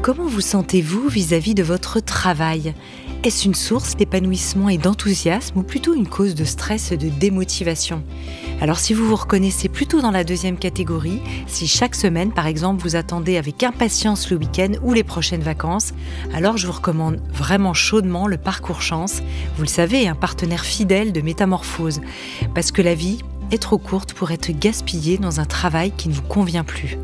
Comment vous sentez-vous vis-à-vis de votre travail ? Est-ce une source d'épanouissement et d'enthousiasme ou plutôt une cause de stress et de démotivation ? Alors si vous vous reconnaissez plutôt dans la deuxième catégorie, si chaque semaine par exemple vous attendez avec impatience le week-end ou les prochaines vacances, alors je vous recommande vraiment chaudement le Parcours Chance. Vous le savez, un partenaire fidèle de Métamorphose. Parce que la vie est trop courte pour être gaspillée dans un travail qui ne vous convient plus.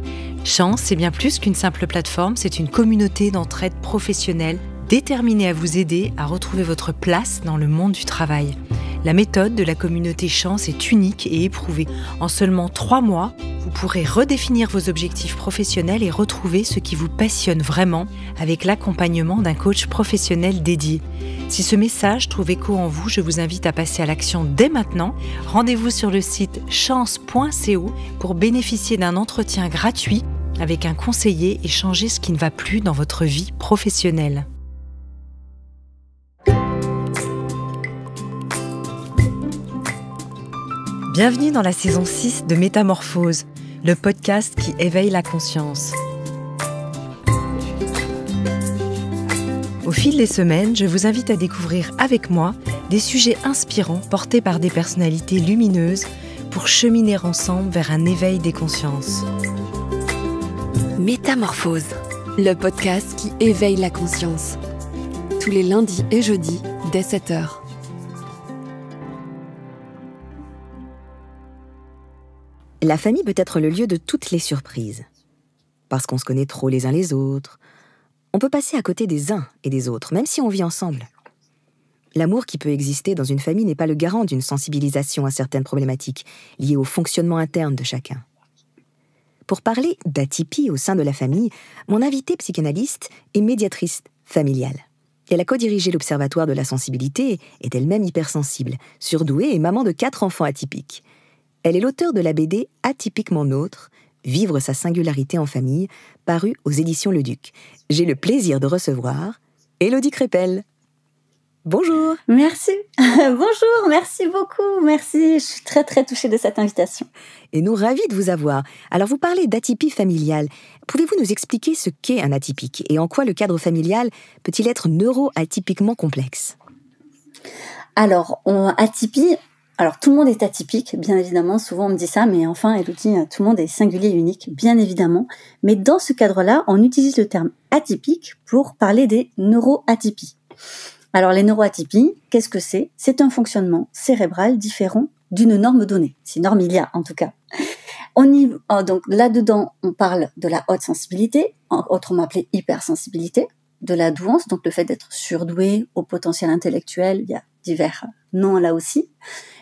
Chance, c'est bien plus qu'une simple plateforme, c'est une communauté d'entraide professionnelle déterminée à vous aider à retrouver votre place dans le monde du travail. La méthode de la communauté Chance est unique et éprouvée. En seulement 3 mois, vous pourrez redéfinir vos objectifs professionnels et retrouver ce qui vous passionne vraiment avec l'accompagnement d'un coach professionnel dédié. Si ce message trouve écho en vous, je vous invite à passer à l'action dès maintenant. Rendez-vous sur le site chance.co pour bénéficier d'un entretien gratuit avec un conseiller et changer ce qui ne va plus dans votre vie professionnelle. Bienvenue dans la saison 6 de Métamorphose, le podcast qui éveille la conscience. Au fil des semaines, je vous invite à découvrir avec moi des sujets inspirants portés par des personnalités lumineuses pour cheminer ensemble vers un éveil des consciences. Métamorphose, le podcast qui éveille la conscience. Tous les lundis et jeudis, dès 7h. La famille peut être le lieu de toutes les surprises. Parce qu'on se connaît trop les uns les autres, on peut passer à côté des uns et des autres, même si on vit ensemble. L'amour qui peut exister dans une famille n'est pas le garant d'une sensibilisation à certaines problématiques liées au fonctionnement interne de chacun. Pour parler d'atypie au sein de la famille, mon invitée psychanalyste est médiatrice familiale. Elle a co-dirigé l'Observatoire de la sensibilité, est elle-même hypersensible, surdouée et maman de 4 enfants atypiques. Elle est l'auteure de la BD Atypiquement nôtre, Vivre sa singularité en famille, parue aux éditions Le Duc. J'ai le plaisir de recevoir Élodie Crépel. Bonjour. Merci. Bonjour, merci beaucoup. Merci, je suis très très touchée de cette invitation. Et nous ravis de vous avoir. Alors vous parlez d'atypie familiale. Pouvez-vous nous expliquer ce qu'est un atypique et en quoi le cadre familial peut-il être neuroatypiquement complexe ? Alors, atypie... Alors, tout le monde est atypique, bien évidemment. Souvent, on me dit ça, mais enfin, Élodie, tout le monde est singulier et unique, bien évidemment. Mais dans ce cadre-là, on utilise le terme atypique pour parler des neuroatypies. Alors, les neuroatypies, qu'est-ce que c'est ? C'est un fonctionnement cérébral différent d'une norme donnée. Si norme il y a, en tout cas. Donc, là-dedans, on parle de la haute sensibilité, autrement appelée hypersensibilité, de la douance, donc le fait d'être surdoué, au potentiel intellectuel, il y a divers noms là aussi.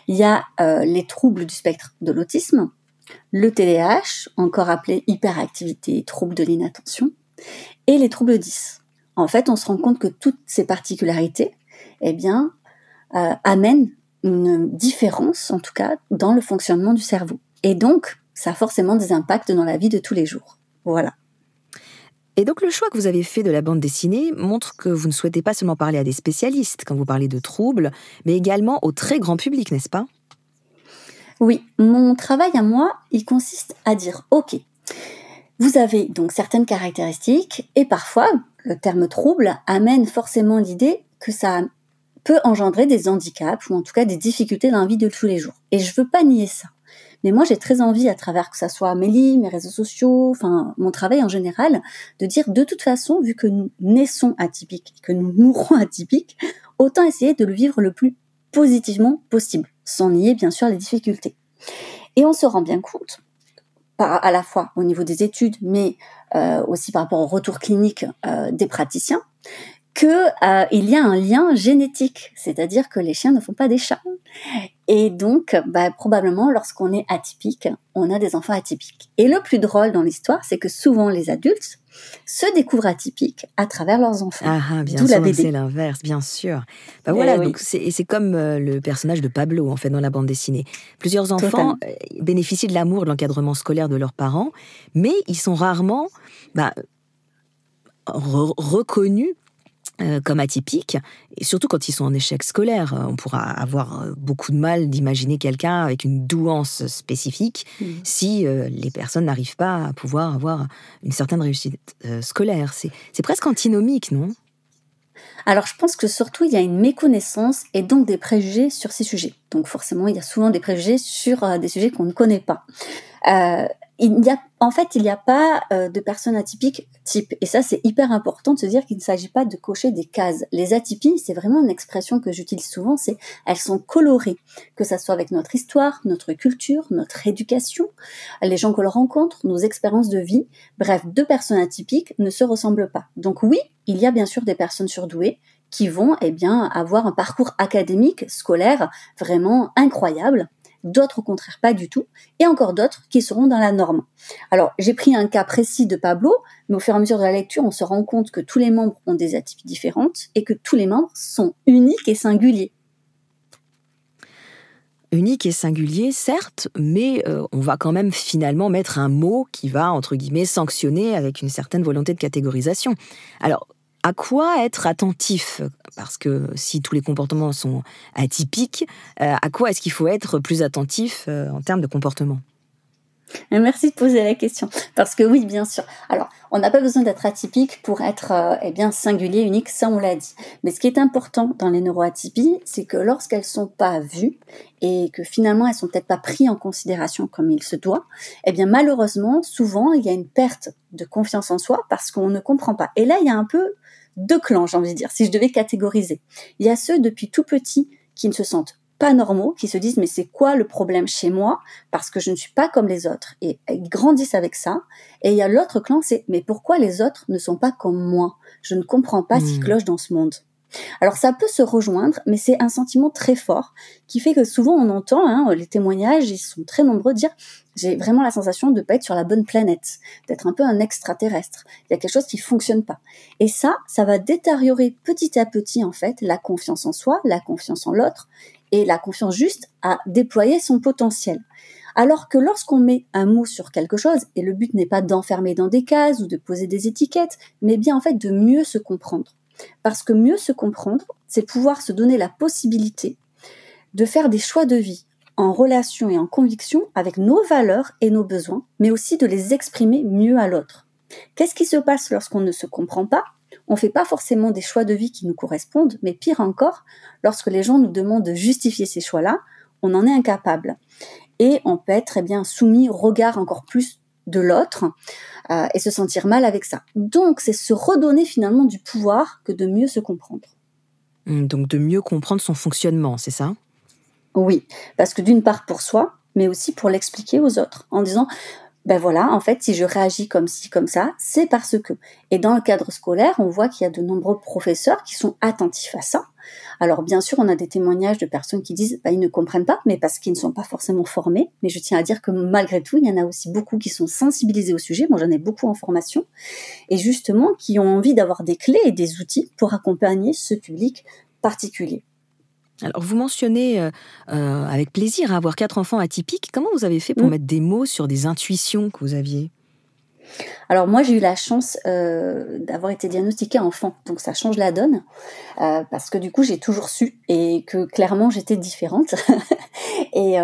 Il y a les troubles du spectre de l'autisme, le TDAH, encore appelé hyperactivité, trouble de l'inattention, et les troubles 10. En fait, on se rend compte que toutes ces particularités, amènent une différence, en tout cas, dans le fonctionnement du cerveau. Et donc, ça a forcément des impacts dans la vie de tous les jours. Voilà. Et donc le choix que vous avez fait de la bande dessinée montre que vous ne souhaitez pas seulement parler à des spécialistes quand vous parlez de troubles, mais également au très grand public, n'est-ce pas ? Oui, mon travail à moi, il consiste à dire « Ok, vous avez donc certaines caractéristiques et parfois, le terme trouble amène forcément l'idée que ça peut engendrer des handicaps ou en tout cas des difficultés dans la vie de tous les jours. Et je veux pas nier ça. Mais moi, j'ai très envie, à travers que ça soit mes livres, mes réseaux sociaux, enfin mon travail en général, de dire de toute façon, vu que nous naissons atypiques, que nous mourrons atypiques, autant essayer de le vivre le plus positivement possible, sans nier bien sûr les difficultés. Et on se rend bien compte, à la fois au niveau des études, mais aussi par rapport au retour clinique des praticiens, qu'il y a un lien génétique, c'est-à-dire que les chiens ne font pas des chats. Et donc, probablement, lorsqu'on est atypique, on a des enfants atypiques. Et le plus drôle dans l'histoire, c'est que souvent les adultes se découvrent atypiques à travers leurs enfants. Bien D'où sûr, la BD. c'est l'inverse, bien sûr. Voilà, oui. donc c'est comme le personnage de Pablo, en fait, dans la bande dessinée. Plusieurs enfants bénéficient de l'amour, de l'encadrement scolaire de leurs parents, mais ils sont rarement reconnus comme atypiques, et surtout quand ils sont en échec scolaire. On pourra avoir beaucoup de mal d'imaginer quelqu'un avec une douance spécifique si les personnes n'arrivent pas à pouvoir avoir une certaine réussite scolaire. C'est presque antinomique, non ? Alors, je pense que surtout, il y a une méconnaissance et donc des préjugés sur ces sujets. Donc, forcément, il y a souvent des préjugés sur des sujets qu'on ne connaît pas. Il n'y a pas de personnes atypiques type. Et ça, c'est hyper important de se dire qu'il ne s'agit pas de cocher des cases. Les atypies, c'est vraiment une expression que j'utilise souvent, c'est elles sont colorées, que ça soit avec notre histoire, notre culture, notre éducation, les gens que l'on rencontre, nos expériences de vie. Bref, deux personnes atypiques ne se ressemblent pas. Donc oui, il y a bien sûr des personnes surdouées qui vont avoir un parcours académique, scolaire, vraiment incroyable. D'autres au contraire pas du tout, et encore d'autres qui seront dans la norme. Alors, j'ai pris un cas précis de Pablo, mais au fur et à mesure de la lecture, on se rend compte que tous les membres ont des atypies différentes et que tous les membres sont uniques et singuliers. Unique et singulier, certes, mais on va quand même finalement mettre un mot qui va, entre guillemets, sanctionner avec une certaine volonté de catégorisation. Alors, à quoi être attentif ? Parce que si tous les comportements sont atypiques, à quoi est-ce qu'il faut être plus attentif en termes de comportement ? Merci de poser la question. Parce que oui, bien sûr. Alors, on n'a pas besoin d'être atypique pour être singulier, unique, ça on l'a dit. Mais ce qui est important dans les neuroatypies, c'est que lorsqu'elles sont pas vues et que finalement elles sont peut-être pas prises en considération comme il se doit, malheureusement, souvent, il y a une perte de confiance en soi parce qu'on ne comprend pas. Et là, il y a un peu deux clans, j'ai envie de dire, si je devais catégoriser. Il y a ceux depuis tout petits qui ne se sentent pas normaux, qui se disent mais c'est quoi le problème chez moi parce que je ne suis pas comme les autres, et ils grandissent avec ça. Et il y a l'autre clan, c'est mais pourquoi les autres ne sont pas comme moi, je ne comprends pas ce qui cloche dans ce monde. Alors ça peut se rejoindre, mais c'est un sentiment très fort qui fait que souvent on entend, les témoignages, ils sont très nombreux de dire j'ai vraiment la sensation de ne pas être sur la bonne planète, d'être un peu un extraterrestre, il y a quelque chose qui fonctionne pas. Et ça va détériorer petit à petit en fait la confiance en soi, la confiance en l'autre et la confiance juste à déployer son potentiel. Alors que lorsqu'on met un mot sur quelque chose, et le but n'est pas d'enfermer dans des cases ou de poser des étiquettes, mais bien en fait de mieux se comprendre. Parce que mieux se comprendre, c'est pouvoir se donner la possibilité de faire des choix de vie en relation et en conviction avec nos valeurs et nos besoins, mais aussi de les exprimer mieux à l'autre. Qu'est-ce qui se passe lorsqu'on ne se comprend pas ? On ne fait pas forcément des choix de vie qui nous correspondent, mais pire encore, lorsque les gens nous demandent de justifier ces choix-là, on en est incapable. Et on peut être soumis au regard encore plus de l'autre et se sentir mal avec ça. Donc, c'est se redonner finalement du pouvoir que de mieux se comprendre. Donc, de mieux comprendre son fonctionnement, c'est ça ? Oui, parce que d'une part pour soi, mais aussi pour l'expliquer aux autres, en disant en fait, si je réagis comme ci, comme ça, c'est parce que. Et dans le cadre scolaire, on voit qu'il y a de nombreux professeurs qui sont attentifs à ça. Alors, bien sûr, on a des témoignages de personnes qui disent ils ne comprennent pas, mais parce qu'ils ne sont pas forcément formés. Mais je tiens à dire que malgré tout, il y en a aussi beaucoup qui sont sensibilisés au sujet. Moi, j'en ai beaucoup en formation. Et justement, qui ont envie d'avoir des clés et des outils pour accompagner ce public particulier. Alors, vous mentionnez avec plaisir avoir 4 enfants atypiques. Comment vous avez fait pour mettre des mots sur des intuitions que vous aviez ? Alors moi, j'ai eu la chance d'avoir été diagnostiquée enfant, donc ça change la donne, parce que du coup, j'ai toujours su et que clairement, j'étais différente. et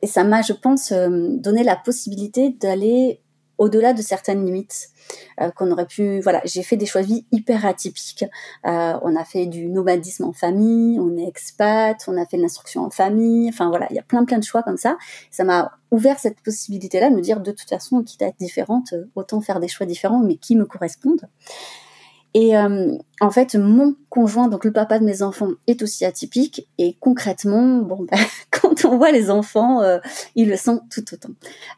ça m'a, je pense, donné la possibilité d'aller au-delà de certaines limites qu'on aurait pu. Voilà, j'ai fait des choix de vie hyper atypiques. On a fait du nomadisme en famille, on est expat, on a fait de l'instruction en famille. Enfin voilà, il y a plein de choix comme ça. Ça m'a ouvert cette possibilité-là de me dire de toute façon, quitte à être différente, autant faire des choix différents, mais qui me correspondent. Et en fait, mon conjoint, donc le papa de mes enfants, est aussi atypique. Et concrètement, quand on voit les enfants, ils le sentent tout autant.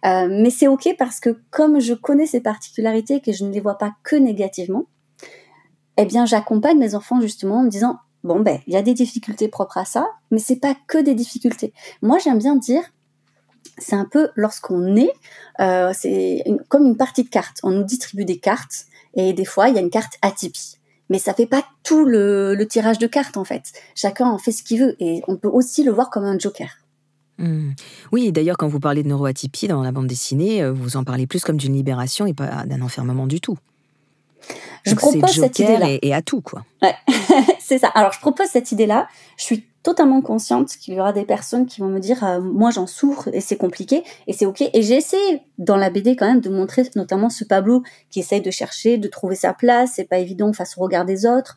Mais c'est ok parce que comme je connais ces particularités et que je ne les vois pas que négativement, j'accompagne mes enfants justement en me disant il y a des difficultés propres à ça, mais c'est pas que des difficultés. Moi, j'aime bien dire, c'est un peu lorsqu'on est, comme une partie de cartes. On nous distribue des cartes. Et des fois, il y a une carte atypie. Mais ça fait pas tout le tirage de cartes, en fait. Chacun en fait ce qu'il veut. Et on peut aussi le voir comme un joker. Oui, d'ailleurs, quand vous parlez de neuroatypie dans la bande dessinée, vous en parlez plus comme d'une libération et pas d'un enfermement du tout. Je propose cette idée-là. Et atout, quoi. Ouais, c'est ça. Alors, je propose cette idée-là. Je suis totalement consciente qu'il y aura des personnes qui vont me dire moi j'en souffre et c'est compliqué et c'est ok. Et j'ai essayé dans la BD quand même de montrer notamment ce Pablo qui essaye de chercher, de trouver sa place. C'est pas évident face au regard des autres,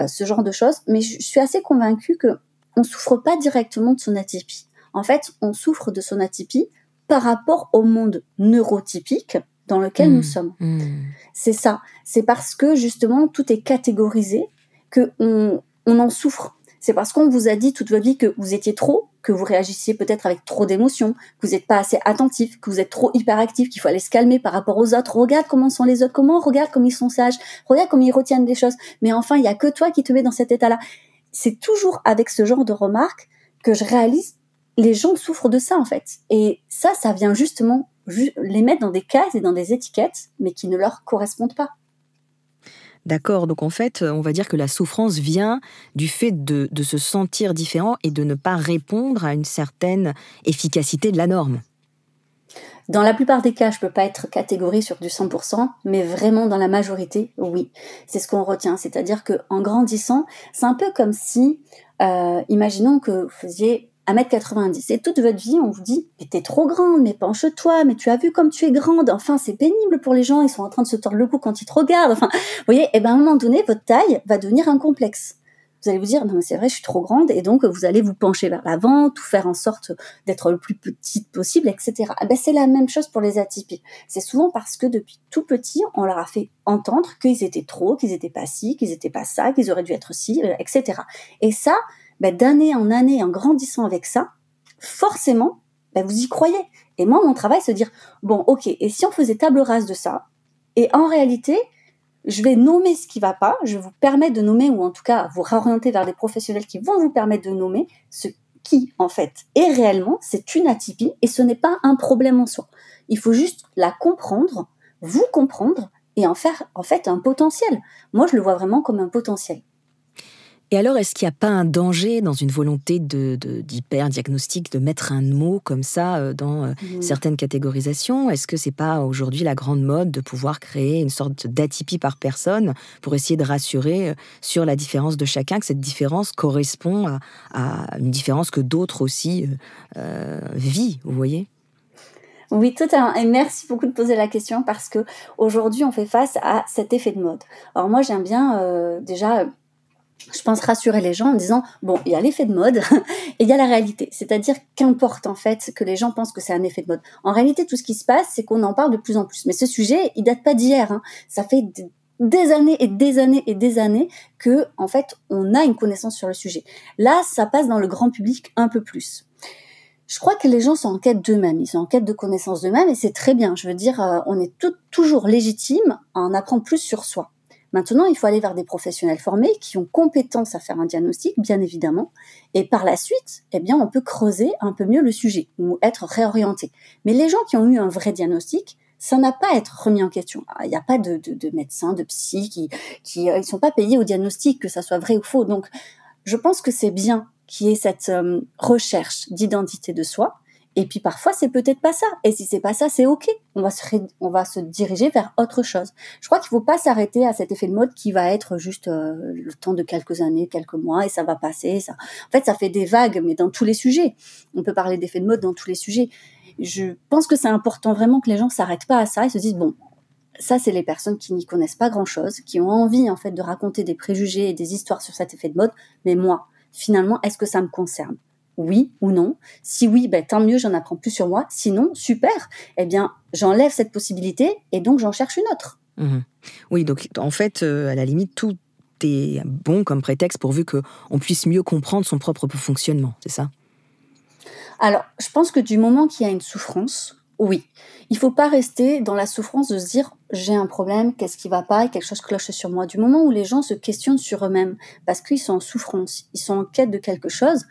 ce genre de choses. Mais je suis assez convaincue que on souffre pas directement de son atypie. En fait, on souffre de son atypie par rapport au monde neurotypique dans lequel nous sommes. C'est ça. C'est parce que justement tout est catégorisé que on en souffre. C'est parce qu'on vous a dit toute votre vie que vous étiez trop, que vous réagissiez peut-être avec trop d'émotions, que vous n'êtes pas assez attentif, que vous êtes trop hyperactif, qu'il faut aller se calmer par rapport aux autres. Regarde comment sont les autres, regarde comme ils sont sages, regarde comme ils retiennent des choses. Mais enfin, il y a que toi qui te mets dans cet état-là. C'est toujours avec ce genre de remarques que je réalise, les gens souffrent de ça en fait. Et ça vient justement les mettre dans des cases et dans des étiquettes, mais qui ne leur correspondent pas. D'accord, donc en fait, on va dire que la souffrance vient du fait de se sentir différent et de ne pas répondre à une certaine efficacité de la norme. Dans la plupart des cas, je peux pas être catégorique sur du 100%, mais vraiment dans la majorité, oui. C'est ce qu'on retient. C'est-à-dire qu'en grandissant, c'est un peu comme si, imaginons que vous faisiez 1m90 et toute votre vie, on vous dit « mais t'es trop grande, mais penche-toi, mais tu as vu comme tu es grande, enfin c'est pénible pour les gens, ils sont en train de se tordre le cou quand ils te regardent. » Enfin, vous voyez, et ben à un moment donné, votre taille va devenir un complexe. Vous allez vous dire « non mais c'est vrai, je suis trop grande » et donc vous allez vous pencher vers l'avant, tout faire en sorte d'être le plus petite possible, etc. Et ben c'est la même chose pour les atypies. C'est souvent parce que depuis tout petit, on leur a fait entendre qu'ils étaient trop, qu'ils étaient pas ci, qu'ils étaient pas ça, qu'ils auraient dû être ci, etc. Et ça, d'année en année, en grandissant avec ça, forcément, vous y croyez. Et moi, mon travail, c'est de dire, bon, ok, et si on faisait table rase de ça, et en réalité, je vais nommer ce qui va pas, je vais vous permettre de nommer, ou en tout cas, vous réorienter vers des professionnels qui vont vous permettre de nommer ce qui, en fait, est réellement, c'est une atypie, et ce n'est pas un problème en soi. Il faut juste la comprendre, vous comprendre, et en faire, en fait, un potentiel. Moi, je le vois vraiment comme un potentiel. Et alors, est-ce qu'il n'y a pas un danger dans une volonté d'hyper-diagnostic, de mettre un mot comme ça dans certaines catégorisations ? Est-ce que c'est pas aujourd'hui la grande mode de pouvoir créer une sorte d'atypie par personne pour essayer de rassurer sur la différence de chacun, que cette différence correspond à une différence que d'autres aussi vivent, vous voyez ? Oui, totalement. Et merci beaucoup de poser la question parce que aujourd'hui, on fait face à cet effet de mode. Alors moi, j'aime bien déjà... je pense rassurer les gens en disant bon, il y a l'effet de mode et il y a la réalité. C'est-à-dire qu'importe en fait que les gens pensent que c'est un effet de mode. En réalité, tout ce qui se passe, c'est qu'on en parle de plus en plus. Mais ce sujet, il date pas d'hier. Ça fait des années et des années et des années que en fait, on a une connaissance sur le sujet. Là, ça passe dans le grand public un peu plus. Je crois que les gens sont en quête d'eux-mêmes, ils sont en quête de connaissance d'eux-mêmes et c'est très bien. Je veux dire, on est toujours légitime à en apprendre plus sur soi. Maintenant, il faut aller vers des professionnels formés qui ont compétence à faire un diagnostic, bien évidemment. Et par la suite, on peut creuser un peu mieux le sujet ou être réorienté. Mais les gens qui ont eu un vrai diagnostic, ça n'a pas à être remis en question. Il n'y a pas de médecins, de psy qui ils sont pas payés au diagnostic, que ça soit vrai ou faux. Donc, je pense que c'est bien qu'il y ait cette recherche d'identité de soi. Et puis parfois, c'est peut-être pas ça. Et si c'est pas ça, c'est ok. On va se diriger vers autre chose. Je crois qu'il faut pas s'arrêter à cet effet de mode qui va être juste le temps de quelques années, quelques mois, et ça va passer. Ça. En fait, ça fait des vagues, mais dans tous les sujets. On peut parler d'effet de mode dans tous les sujets. Je pense que c'est important vraiment que les gens s'arrêtent pas à ça et se disent bon, ça c'est les personnes qui n'y connaissent pas grand-chose, qui ont envie en fait de raconter des préjugés et des histoires sur cet effet de mode. Mais moi, finalement, est-ce que ça me concerne ? Oui ou non. Si oui, tant mieux, j'en apprends plus sur moi. Sinon, super. J'enlève cette possibilité et donc j'en cherche une autre. Mmh. Oui, donc en fait, à la limite, tout est bon comme prétexte pourvu qu'on puisse mieux comprendre son propre fonctionnement, c'est ça ? Alors, je pense que du moment qu'il y a une souffrance, oui. Il faut pas rester dans la souffrance de se dire « j'ai un problème, qu'est-ce qui va pas, quelque chose cloche sur moi ». Du moment où les gens se questionnent sur eux-mêmes, parce qu'ils sont en souffrance, ils sont en quête de quelque chose,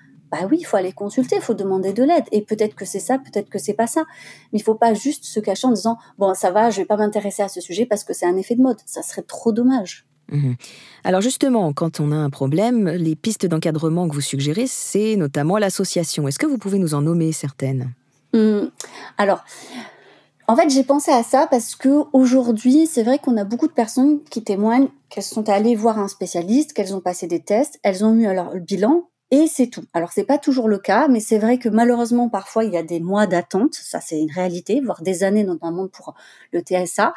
oui, il faut aller consulter, il faut demander de l'aide. Et peut-être que c'est ça, peut-être que c'est pas ça. Mais il faut pas juste se cacher en disant « bon, ça va, je vais pas m'intéresser à ce sujet parce que c'est un effet de mode ». Ça serait trop dommage. Mmh. Alors justement, quand on a un problème, les pistes d'encadrement que vous suggérez, c'est notamment l'association. Est-ce que vous pouvez nous en nommer certaines ? Alors, En fait, j'ai pensé à ça parce que aujourd'hui, c'est vrai qu'on a beaucoup de personnes qui témoignent qu'elles sont allées voir un spécialiste, qu'elles ont passé des tests, elles ont eu alors le bilan et c'est tout. Alors c'est pas toujours le cas, mais c'est vrai que malheureusement parfois il y a des mois d'attente, ça c'est une réalité, voire des années notamment pour le TSA,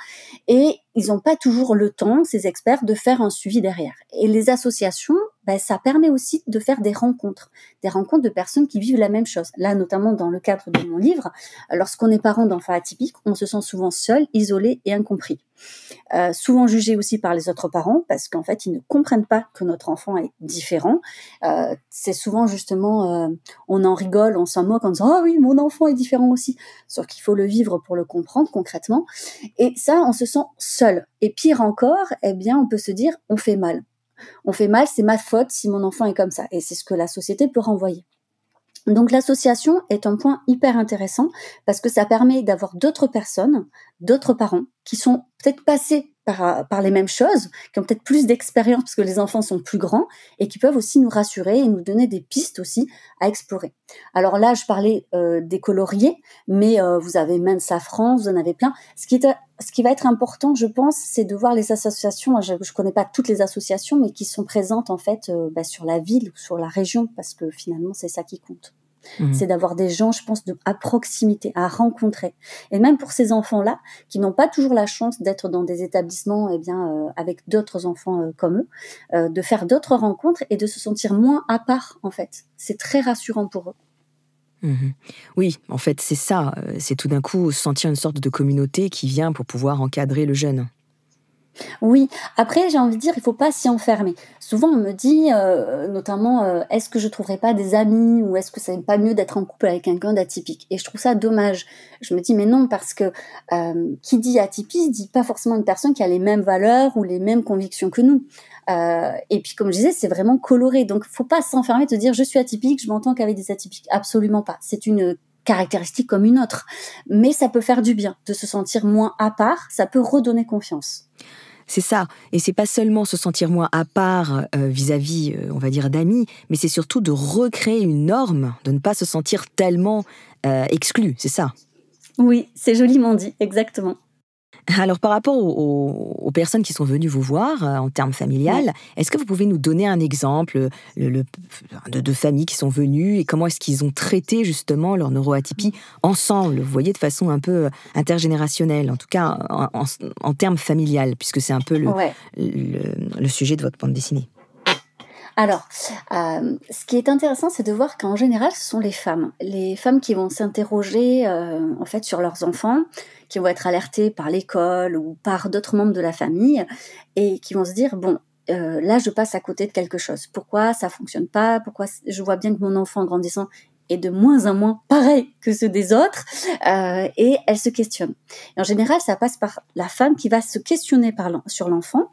et ils n'ont pas toujours le temps, ces experts, de faire un suivi derrière. Et les associations, ça permet aussi de faire des rencontres de personnes qui vivent la même chose. Là, notamment dans le cadre de mon livre, lorsqu'on est parent d'enfants atypiques, on se sent souvent seul, isolé et incompris. Souvent jugé aussi par les autres parents parce qu'en fait, ils ne comprennent pas que notre enfant est différent. C'est souvent justement, on en rigole, on s'en moque en disant « Ah oui, mon enfant est différent aussi ». Sauf qu'il faut le vivre pour le comprendre concrètement. Et ça, on se sent seul. Et pire encore, on peut se dire « on fait mal ». On fait mal, c'est ma faute si mon enfant est comme ça. Et c'est ce que la société peut renvoyer. Donc l'association est un point hyper intéressant parce que ça permet d'avoir d'autres personnes, d'autres parents qui sont peut-être passés par les mêmes choses, qui ont peut-être plus d'expérience parce que les enfants sont plus grands et qui peuvent aussi nous rassurer et nous donner des pistes aussi à explorer. Alors là, je parlais des coloriers, mais vous avez même Safran, vous en avez plein. Ce qui va être important, je pense, c'est de voir les associations. Je connais pas toutes les associations, mais qui sont présentes en fait sur la ville ou sur la région, parce que finalement, c'est ça qui compte. C'est d'avoir des gens, je pense, à proximité, à rencontrer. Et même pour ces enfants-là, qui n'ont pas toujours la chance d'être dans des établissements avec d'autres enfants comme eux, de faire d'autres rencontres et de se sentir moins à part, en fait. C'est très rassurant pour eux. Oui, en fait, c'est ça. C'est tout d'un coup sentir une sorte de communauté qui vient pour pouvoir encadrer le jeune. Oui, après j'ai envie de dire, il faut pas s'y enfermer. Souvent on me dit, notamment, est-ce que je trouverais pas des amis ou est-ce que c'est pas mieux d'être en couple avec quelqu'un d'atypique? Et je trouve ça dommage. Je me dis mais non parce que qui dit atypique dit pas forcément une personne qui a les mêmes valeurs ou les mêmes convictions que nous. Et puis comme je disais, c'est vraiment coloré. Donc faut pas s'enfermer de dire je suis atypique, je m'entends qu'avec des atypiques. Absolument pas. C'est une caractéristique comme une autre. Mais ça peut faire du bien de se sentir moins à part, ça peut redonner confiance. C'est ça, et c'est pas seulement se sentir moins à part vis-à-vis, on va dire, d'amis, mais c'est surtout de recréer une norme, de ne pas se sentir tellement exclu, c'est ça? Oui, c'est joliment dit, exactement. Alors par rapport aux personnes qui sont venues vous voir en termes familial, est-ce que vous pouvez nous donner un exemple de familles qui sont venues et comment est-ce qu'ils ont traité justement leur neuroatypie ensemble, vous voyez, de façon un peu intergénérationnelle, en tout cas en termes familial, puisque c'est un peu le sujet de votre bande dessinée. Alors, ce qui est intéressant, c'est de voir qu'en général, ce sont les femmes qui vont s'interroger en fait sur leurs enfants, qui vont être alertées par l'école ou par d'autres membres de la famille et qui vont se dire bon, là, je passe à côté de quelque chose. Pourquoi ça fonctionne pas? Pourquoi je vois bien que mon enfant en grandissant est de moins en moins pareil que ceux des autres et elle se questionne. Et en général, ça passe par la femme qui va se questionner sur l'enfant.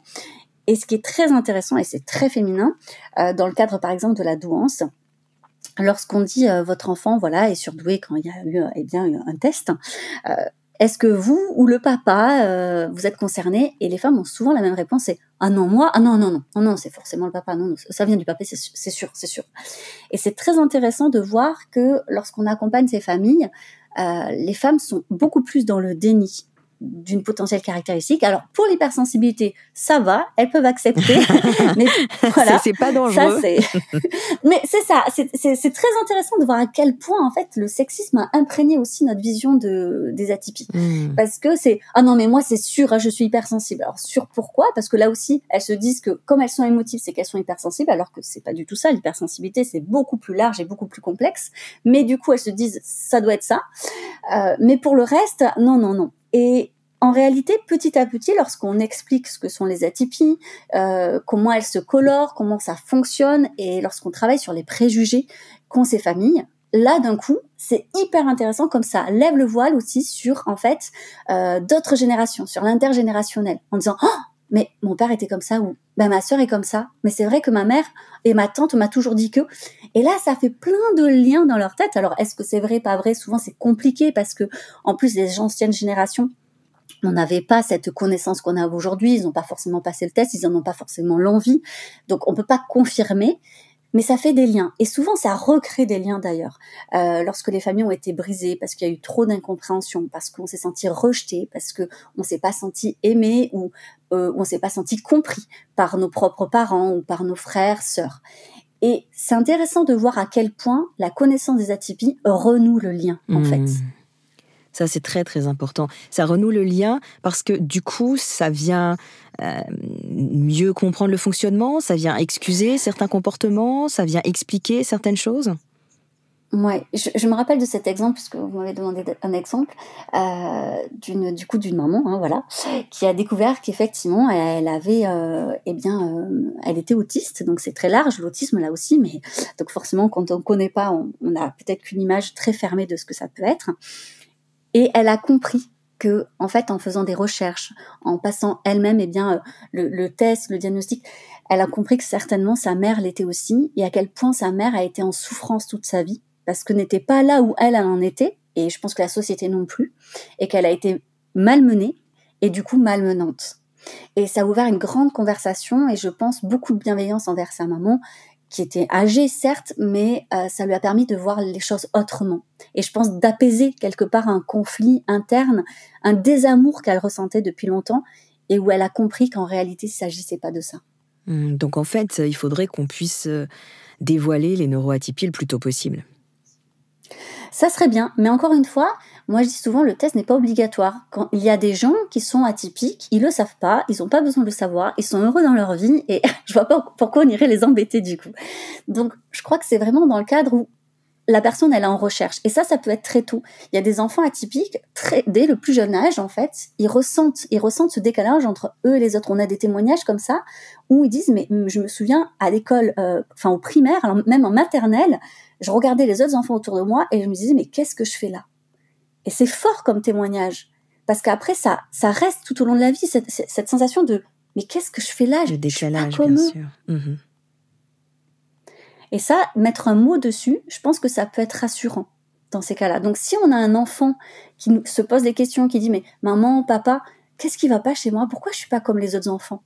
Et ce qui est très intéressant, et c'est très féminin, dans le cadre par exemple de la douance, lorsqu'on dit votre enfant est surdoué quand il y a eu un test, est-ce que vous ou le papa vous êtes concernés? Et les femmes ont souvent la même réponse, c'est ah non moi, ah non c'est forcément le papa, non ça vient du papa, c'est sûr. Et c'est très intéressant de voir que lorsqu'on accompagne ces familles, les femmes sont beaucoup plus dans le déni d'une potentielle caractéristique. Alors pour l'hypersensibilité, ça va, elles peuvent accepter, mais voilà, c'est pas dangereux. Mais c'est ça, c'est très intéressant de voir à quel point en fait le sexisme a imprégné aussi notre vision des atypies. Parce que c'est ah non mais moi c'est sûr, je suis hypersensible. Alors sûr pourquoi? Parce que là aussi elles se disent que comme elles sont émotives, c'est qu'elles sont hypersensibles, alors que c'est pas du tout ça. L'hypersensibilité c'est beaucoup plus large et beaucoup plus complexe. Mais du coup elles se disent ça doit être ça. Mais pour le reste, non. Et en réalité, petit à petit, lorsqu'on explique ce que sont les atypies, comment elles se colorent, comment ça fonctionne, et lorsqu'on travaille sur les préjugés qu'ont ces familles, là, d'un coup, c'est hyper intéressant, comme ça lève le voile aussi sur, en fait, d'autres générations, sur l'intergénérationnel, en disant « Oh, mais mon père était comme ça » ou « ma sœur est comme ça, mais c'est vrai que ma mère et ma tante m'a toujours dit que… » Et là, ça fait plein de liens dans leur tête. Alors, est-ce que c'est vrai, pas vrai? Souvent, c'est compliqué parce que, en plus, les anciennes générations, on n'avait pas cette connaissance qu'on a aujourd'hui. Ils n'ont pas forcément passé le test, ils n'en ont pas forcément l'envie. Donc, on peut pas confirmer. mais ça fait des liens. Et souvent, ça recrée des liens d'ailleurs. Lorsque les familles ont été brisées, parce qu'il y a eu trop d'incompréhension, parce qu'on s'est senti rejeté, parce qu'on s'est pas senti aimé ou on s'est pas senti compris par nos propres parents ou par nos frères, sœurs. Et c'est intéressant de voir à quel point la connaissance des atypies renoue le lien, en fait. Ça, c'est très, très important. Ça renoue le lien parce que, du coup, ça vient mieux comprendre le fonctionnement, ça vient excuser certains comportements, ça vient expliquer certaines choses. Ouais, je me rappelle de cet exemple, puisque vous m'avez demandé un exemple, d'une maman, hein, voilà, qui a découvert qu'effectivement, elle avait, elle était autiste, donc c'est très large, l'autisme là aussi, mais donc forcément, quand on ne connaît pas, on a peut-être qu'une image très fermée de ce que ça peut être. Et elle a compris que, en fait, en faisant des recherches, en passant elle-même, le test, le diagnostic, elle a compris que certainement sa mère l'était aussi, et à quel point sa mère a été en souffrance toute sa vie, parce que n'était pas là où elle en était, et je pense que la société non plus, et qu'elle a été malmenée, et du coup malmenante. Et ça a ouvert une grande conversation, et je pense beaucoup de bienveillance envers sa maman, qui était âgée certes, mais ça lui a permis de voir les choses autrement. Et je pense d'apaiser quelque part un conflit interne, un désamour qu'elle ressentait depuis longtemps, et où elle a compris qu'en réalité, il ne s'agissait pas de ça. Donc en fait, il faudrait qu'on puisse dévoiler les neuroatypies le plus tôt possible. Ça serait bien, mais encore une fois, moi je dis souvent le test n'est pas obligatoire. Quand il y a des gens qui sont atypiques, ils le savent pas, ils n'ont pas besoin de le savoir, ils sont heureux dans leur vie et je vois pas pourquoi on irait les embêter du coup. Donc je crois que c'est vraiment dans le cadre où la personne elle est en recherche et ça peut être très tôt. Il y a des enfants atypiques dès le plus jeune âge en fait, ils ressentent ce décalage entre eux et les autres. On a des témoignages comme ça où ils disent mais je me souviens à l'école, au primaire, alors même en maternelle. Je regardais les autres enfants autour de moi et je me disais, mais qu'est-ce que je fais là ? Et c'est fort comme témoignage. Parce qu'après, ça reste tout au long de la vie, cette sensation de, mais qu'est-ce que je fais là ? Le décalage, bien sûr. Et ça, mettre un mot dessus, je pense que ça peut être rassurant dans ces cas-là. Donc, si on a un enfant qui se pose des questions, qui dit, mais maman, papa, qu'est-ce qui va pas chez moi ? Pourquoi je suis pas comme les autres enfants ?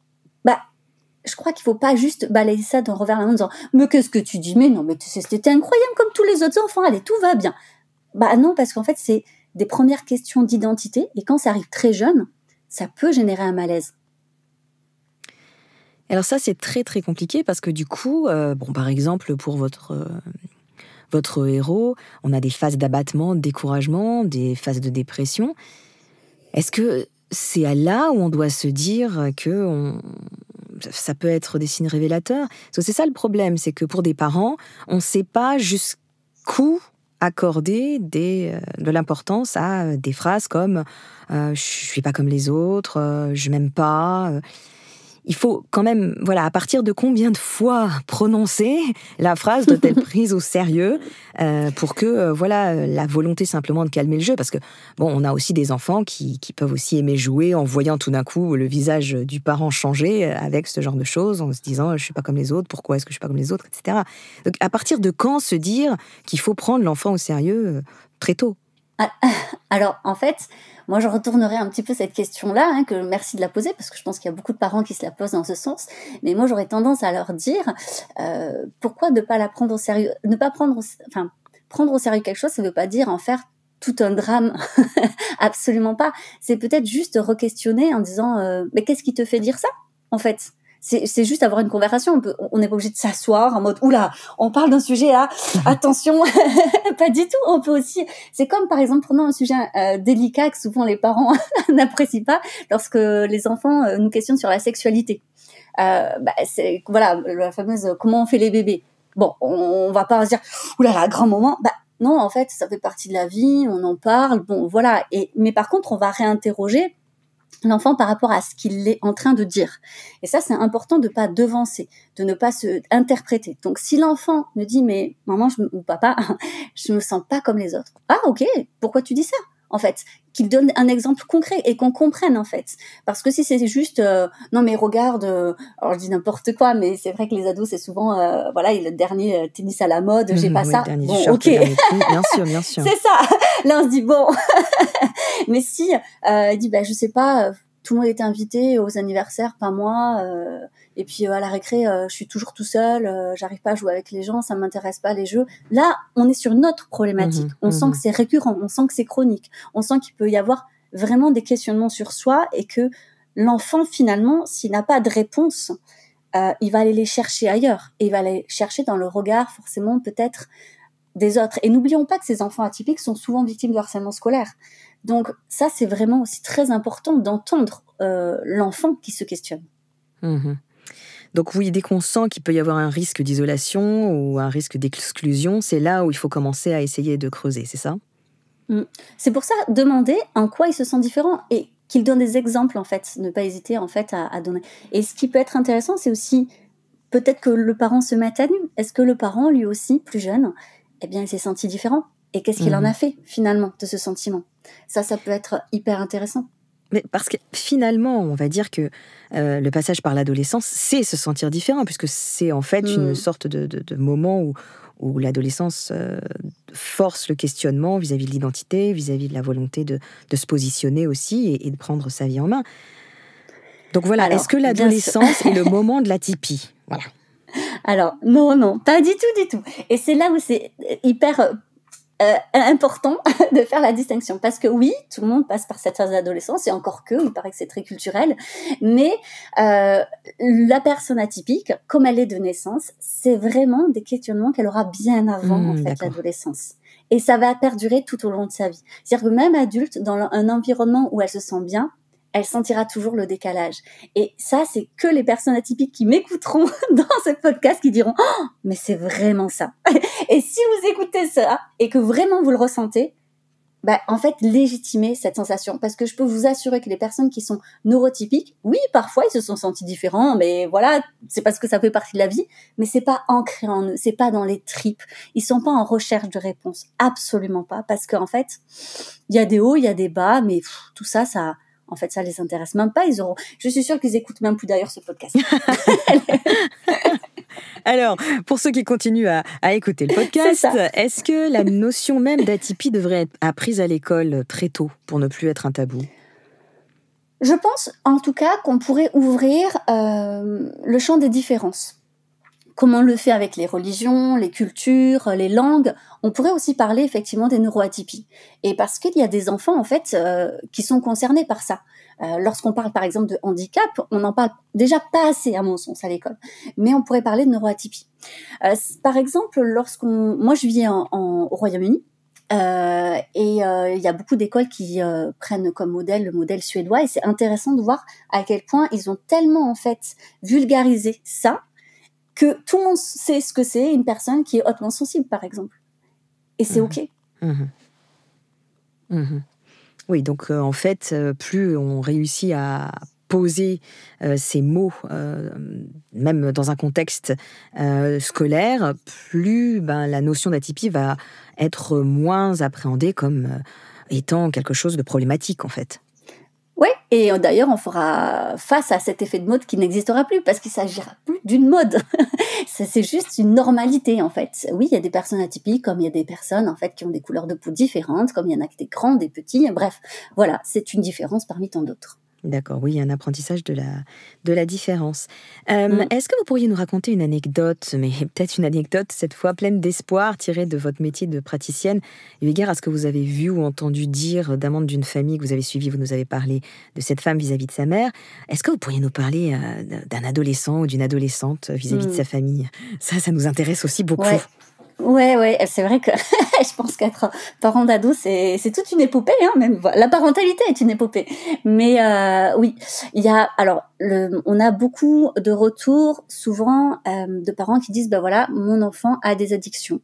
Je crois qu'il faut pas juste balayer ça d'un revers de la main en disant « Mais qu'est-ce que tu dis ? Mais non, mais c'était incroyable comme tous les autres enfants, allez, tout va bien. » Non, parce qu'en fait, c'est des premières questions d'identité et quand ça arrive très jeune, ça peut générer un malaise. Alors ça, c'est très très compliqué parce que du coup, par exemple, pour votre héros, on a des phases d'abattement, de découragement, des phases de dépression. Est-ce que c'est là où on doit se dire que ça peut être des signes révélateurs? Parce que c'est ça le problème, c'est que pour des parents, on ne sait pas jusqu'où accorder de l'importance à des phrases comme « je ne suis pas comme les autres »,« je m'aime pas ». Il faut quand même, à partir de combien de fois prononcer la phrase doit être prise au sérieux pour que, la volonté simplement de calmer le jeu. Parce que, on a aussi des enfants qui peuvent aussi aimer jouer en voyant tout d'un coup le visage du parent changer avec ce genre de choses, en se disant « je suis pas comme les autres, pourquoi est-ce que je suis pas comme les autres ?» etc. Donc, à partir de quand se dire qu'il faut prendre l'enfant au sérieux très tôt ? Alors, en fait, moi, je retournerai un petit peu cette question-là, que merci de la poser, parce que je pense qu'il y a beaucoup de parents qui se la posent dans ce sens. Mais moi, j'aurais tendance à leur dire, pourquoi ne pas la prendre au sérieux ? Prendre au sérieux quelque chose, ça ne veut pas dire en faire tout un drame. Absolument pas. C'est peut-être juste re-questionner en disant, mais qu'est-ce qui te fait dire ça, en fait ? C'est juste avoir une conversation. On n'est pas obligé de s'asseoir en mode oula, on parle d'un sujet là, attention, pas du tout. On peut aussi, c'est comme par exemple prenons un sujet délicat que souvent les parents n'apprécient pas lorsque les enfants nous questionnent sur la sexualité. C'est la fameuse comment on fait les bébés. Bon, on va pas se dire oula, grand moment. Non, en fait, ça fait partie de la vie, on en parle. Bon, voilà. Mais par contre, on va réinterroger l'enfant par rapport à ce qu'il est en train de dire. Et ça, c'est important de pas devancer, de ne pas se interpréter. Donc, si l'enfant me dit, mais maman ou papa, je me sens pas comme les autres. Ah, ok, pourquoi tu dis ça, en fait? Qu'il donne un exemple concret et qu'on comprenne, en fait. Parce que si c'est juste, non, mais regarde, alors je dis n'importe quoi, mais c'est vrai que les ados, c'est souvent, il le dernier tennis à la mode, j'ai pas ça. Bon, ok. Bien sûr. C'est ça. Là, on se dit, bon. Mais si, il dit, je sais pas, tout le monde était invité aux anniversaires, pas moi. Et puis à la récré, je suis toujours tout seul. J'arrive pas à jouer avec les gens, ça m'intéresse pas les jeux. Là, on est sur une autre problématique. On sent que c'est récurrent, on sent que c'est chronique, on sent qu'il peut y avoir vraiment des questionnements sur soi et que l'enfant, finalement, s'il n'a pas de réponse, il va aller les chercher ailleurs. Et il va aller chercher dans le regard, forcément, peut-être, des autres. Et n'oublions pas que ces enfants atypiques sont souvent victimes de harcèlement scolaire. Donc ça, c'est vraiment aussi très important d'entendre l'enfant qui se questionne. Donc oui, dès qu'on sent qu'il peut y avoir un risque d'isolation ou un risque d'exclusion, c'est là où il faut commencer à essayer de creuser, c'est ça ? C'est pour ça, demander en quoi il se sent différent et qu'il donne des exemples, en fait. Ne pas hésiter, en fait, à donner. Et ce qui peut être intéressant, c'est aussi peut-être que le parent se mette à nu. Est-ce que le parent, lui aussi, plus jeune, eh bien, il s'est senti différent ? Et qu'est-ce qu'il en a fait, finalement, de ce sentiment ? Ça peut être hyper intéressant. Mais parce que finalement, on va dire que le passage par l'adolescence, c'est se sentir différent, puisque c'est en fait une sorte de moment où l'adolescence force le questionnement vis-à-vis de l'identité, vis-à-vis de la volonté de se positionner aussi et de prendre sa vie en main. Donc voilà, alors, est-ce que l'adolescence est le moment de l'atypie ? Voilà. Alors, non, pas du tout. Et c'est là où c'est hyper important de faire la distinction. Parce que oui, tout le monde passe par cette phase d'adolescence, et encore que, il paraît que c'est très culturel, mais la personne atypique, comme elle est de naissance, c'est vraiment des questionnements qu'elle aura bien avant en fait, l'adolescence. Et ça va perdurer tout au long de sa vie. C'est-à-dire que même adulte, dans un environnement où elle se sent bien, elle sentira toujours le décalage. Et ça, c'est que les personnes atypiques qui m'écouteront dans ce podcast qui diront « Oh, mais c'est vraiment ça !» Et si vous écoutez ça et que vraiment vous le ressentez, en fait, légitimez cette sensation. Parce que je peux vous assurer que les personnes qui sont neurotypiques, oui, parfois, ils se sont sentis différents, mais voilà, c'est parce que ça fait partie de la vie, mais c'est pas ancré en eux, c'est pas dans les tripes. Ils sont pas en recherche de réponse. Absolument pas. Parce qu'en fait, il y a des hauts, il y a des bas, mais tout ça, en fait, ça les intéresse même pas. Je suis sûre qu'ils écoutent même plus d'ailleurs ce podcast. Alors, pour ceux qui continuent à écouter le podcast, est-ce que la notion même d'atypie devrait être apprise à l'école très tôt pour ne plus être un tabou ? Je pense, en tout cas, qu'on pourrait ouvrir le champ des différences. Comme on le fait avec les religions, les cultures, les langues, on pourrait aussi parler effectivement des neuroatypies. Et parce qu'il y a des enfants en fait qui sont concernés par ça. Lorsqu'on parle par exemple de handicap, on n'en parle déjà pas assez à mon sens à l'école. Mais on pourrait parler de neuroatypie. Par exemple, moi je vis au Royaume-Uni. Et il y a beaucoup d'écoles qui prennent comme modèle le modèle suédois. Et c'est intéressant de voir à quel point ils ont tellement en fait vulgarisé ça, que tout le monde sait ce que c'est une personne qui est hautement sensible, par exemple. Et c'est OK. Oui, donc en fait, plus on réussit à poser ces mots, même dans un contexte scolaire, plus la notion d'atypie va être moins appréhendée comme étant quelque chose de problématique, en fait. Oui, et d'ailleurs, on fera face à cet effet de mode qui n'existera plus, parce qu'il ne s'agira plus d'une mode. C'est juste une normalité, en fait. Oui, il y a des personnes atypiques, comme il y a des personnes, en fait, qui ont des couleurs de peau différentes, comme il y en a des grands, des petits. Bref, voilà, c'est une différence parmi tant d'autres. D'accord, oui, il y a un apprentissage de la différence. Est-ce que vous pourriez nous raconter une anecdote, mais peut-être une anecdote cette fois pleine d'espoir, tirée de votre métier de praticienne, eu égard à ce que vous avez vu ou entendu dire d'un membre d'une famille que vous avez suivi, vous nous avez parlé de cette femme vis-à-vis de sa mère. Est-ce que vous pourriez nous parler d'un adolescent ou d'une adolescente vis-à-vis de sa famille ? Ça nous intéresse aussi beaucoup. Ouais, c'est vrai que je pense qu'être parent d'ado, c'est toute une épopée, hein, même. La parentalité est une épopée. Mais oui, on a beaucoup de retours, souvent, de parents qui disent, voilà, mon enfant a des addictions.